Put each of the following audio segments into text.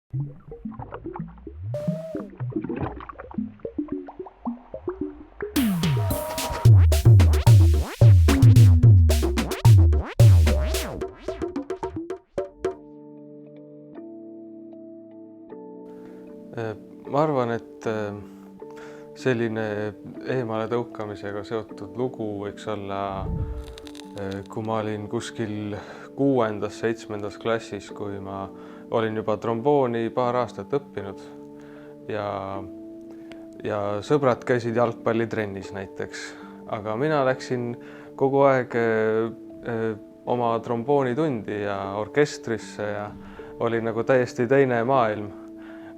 Ma arvan, et selline eemale tõukamisega seotud lugu võiks olla, kui ma olin kuskil 6.–7. klassis, kui ma olin juba trombooni paar aastat õppinud ja sõbrad käisid jalgpallitrennis näiteks, aga mina läksin kogu aeg oma tromboonitundi ja orkestrisse ja oli nagu täiesti teine maailm.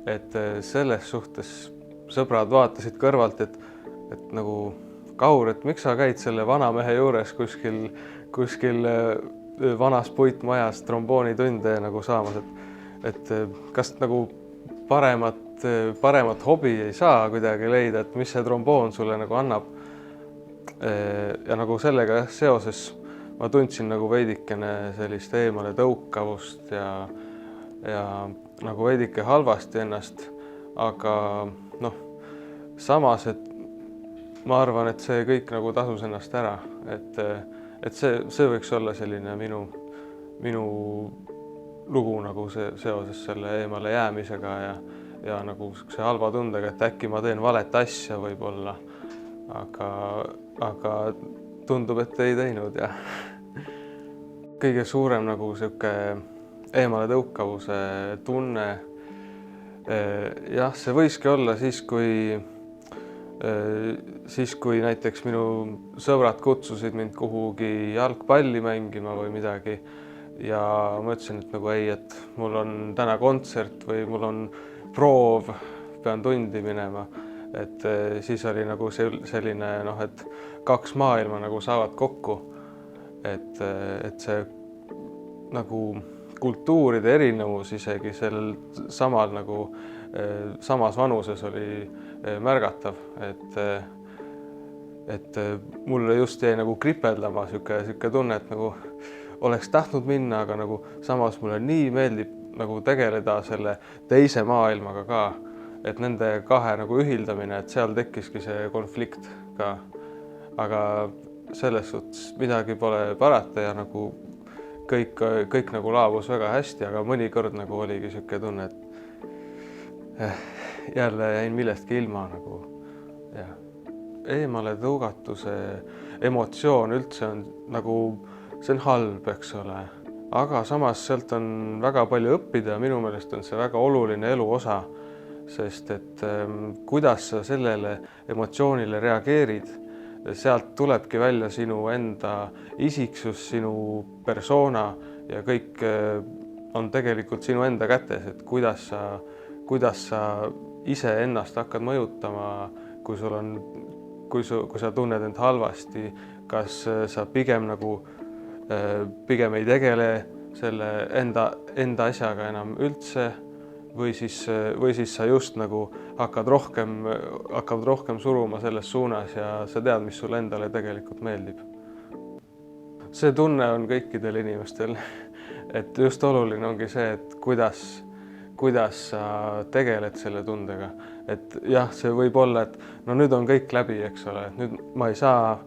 Et selles suhtes sõbrad vaatasid kõrvalt, et nagu Kaur, et miks sa käid selle vanamehe juures kuskil vanas puitmajas tromboonitunde nagu saamas, et kas nagu paremat hobi ei saa kuidagi leida, et mis see tromboon sulle nagu annab. Ja nagu sellega seoses ma tundsin nagu veidikene sellist eemale tõukavust ja nagu veidike halvasti ennast, aga noh, samas, et ma arvan, et see kõik nagu tasus ennast ära, et see võiks olla selline minu lugu nagu seoses selle eemale jäämisega ja nagu see halva tundega, et äkki ma teen valet asja võib-olla, aga tundub, et ei teinud ja kõige suurem nagu sihuke eemale tõukavuse tunne. Jah, see võiski olla siis, kui näiteks minu sõbrad kutsusid mind kuhugi jalgpalli mängima või midagi ja ma ütlesin, et nagu ei, et mul on täna kontsert või mul on proov, pean tundi minema, et siis oli nagu selline, et kaks maailma nagu saavad kokku, et see nagu kultuuride erinevus isegi sellel samal nagu samas vanuses oli märgatav, et mulle just jäi nagu kripeldama sihuke tunne, et nagu oleks tahtnud minna, aga nagu samas mulle nii meeldib nagu tegeleda selle teise maailmaga ka, et nende kahe nagu ühildamine, et seal tekkiski see konflikt ka, aga selles suhtes midagi pole parata ja nagu kõik nagu laabus väga hästi, aga mõnikord nagu oligi sihuke tunne, et jälle jäin millestki ilma nagu ja eemale tõugatuse emotsioon üldse on nagu, see on halb, eks ole, aga samas sealt on väga palju õppida ja minu meelest on see väga oluline elu osa, sest et kuidas sa sellele emotsioonile reageerid, sealt tulebki välja sinu enda isiksus, sinu persona ja kõik on tegelikult sinu enda kätes, et kuidas sa ise ennast hakkad mõjutama, kui sa tunned end halvasti, kas sa pigem ei tegele selle enda asjaga enam üldse või siis sa just nagu hakkad rohkem suruma selles suunas ja sa tead, mis sulle endale tegelikult meeldib. See tunne on kõikidel inimestel, et just oluline ongi see, et kuidas sa tegeled selle tundega, et jah, see võib olla, et no nüüd on kõik läbi, eks ole, et nüüd ma ei saa,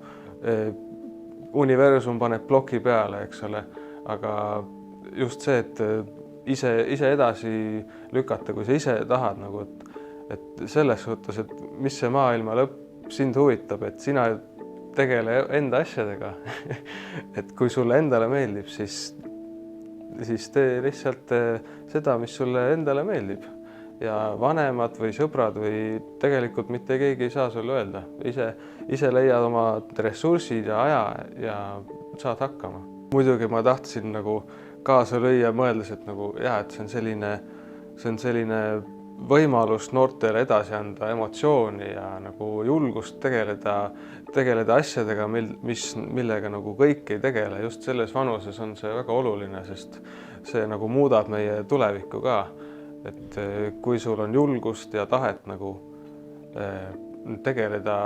universum paneb ploki peale, eks ole, aga just see, et ise edasi lükata, kui sa ise tahad nagu, et selles suhtes, et mis see maailma lõpp sind huvitab, et sina tegele enda asjadega. Et kui sulle endale meeldib, siis tee lihtsalt seda, mis sulle endale meeldib ja vanemad või sõbrad või tegelikult mitte keegi ei saa sulle öelda. Ise leiad oma ressursid ja aja ja saad hakkama. Muidugi ma tahtsin nagu kaasa lüüa mõeldes, et nagu et see on selline võimalus noortele edasi anda emotsiooni ja nagu julgust tegeleda asjadega, millega nagu kõik ei tegele. Just selles vanuses on see väga oluline, sest see nagu muudab meie tulevikku ka. Et kui sul on julgust ja tahet nagu tegeleda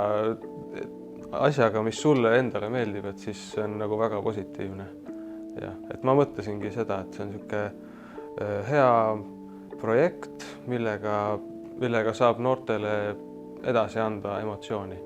asjaga, mis sulle endale meeldib, et siis see on nagu väga positiivne. Ja, et ma mõtlesingi seda, et see on niisugune projekt, millega saab noortele edasi anda emotsiooni.